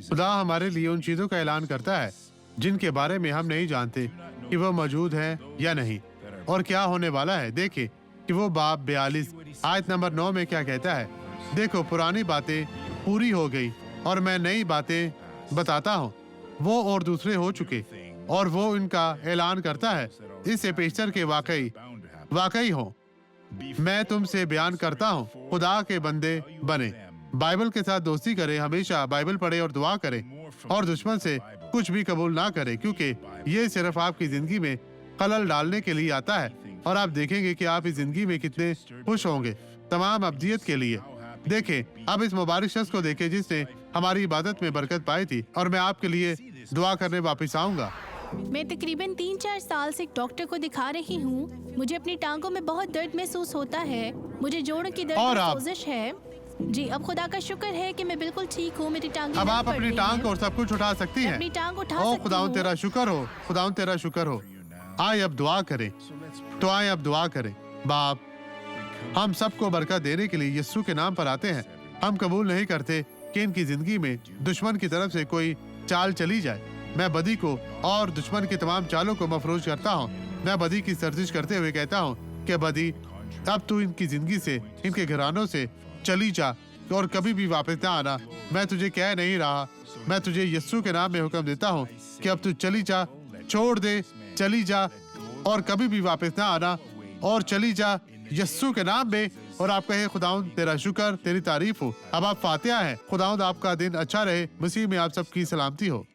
खुदा हमारे लिए उन चीजों का ऐलान करता है जिनके बारे में हम नहीं जानते कि वो मौजूद है या नहीं और क्या होने वाला है। देखिए कि वो बाब 42 आयत नंबर 9 में क्या कहता है। देखो पुरानी बातें पूरी हो गई और मैं नई बातें बताता हूँ। वो और दूसरे हो चुके और वो इनका ऐलान करता है इससे पेशतर के वाकई हो। मैं तुमसे बयान करता हूँ, खुदा के बंदे बने, बाइबल के साथ दोस्ती करें, हमेशा बाइबल पढ़े और दुआ करें और दुश्मन से कुछ भी कबूल ना करें, क्योंकि ये सिर्फ आपकी जिंदगी में खलल डालने के लिए आता है और आप देखेंगे कि आप इस जिंदगी में कितने खुश होंगे तमाम अब्दियत के लिए। देखें अब इस मुबारक शख्स को देखें जिसने हमारी इबादत में बरकत पाई थी और मैं आपके लिए दुआ करने वापस आऊंगा। मैं तकरीबन 3-4 साल से एक डॉक्टर को दिखा रही हूँ। मुझे अपनी टांगों में बहुत दर्द महसूस होता है, मुझे जोड़ों की दर्द और सोजिश है। जी अब खुदा का शुक्र है कि मैं बिल्कुल ठीक हूँ। मेरी टांगें अब आप अपनी टांग और सब कुछ उठा सकती हैं। अपनी टांग उठा ओ सकती खुदावन हूँ। तेरा शुक्र हो, खुदावन तेरा शुक्र हो। आए अब दुआ करें, तो आए अब दुआ करें। बाप हम सबको बरकत देने के लिए यीशु के नाम पर आते हैं। हम कबूल नहीं करते कि इनकी जिंदगी में दुश्मन की तरफ से कोई चाल चली जाए। मैं बदी को और दुश्मन की तमाम चालों को मफरूज करता हूँ। मैं बदी की सर्जिश करते हुए कहता हूँ कि बदी अब तू इनकी जिंदगी से, इनके घरानों से चली जा और कभी भी वापस ना आना। मैं तुझे कह नहीं रहा, मैं तुझे यीशु के नाम में हुक्म देता हूँ कि अब तू चली जा, छोड़ दे, चली जा और कभी भी वापस ना आना और चली जा यीशु के नाम में। और आप कहे खुदावंद तेरा शुक्र, तेरी तारीफ हो। अब आप फातिहा है। खुदावंद आपका दिन अच्छा रहे। मसीह में आप सबकी सलामती हो।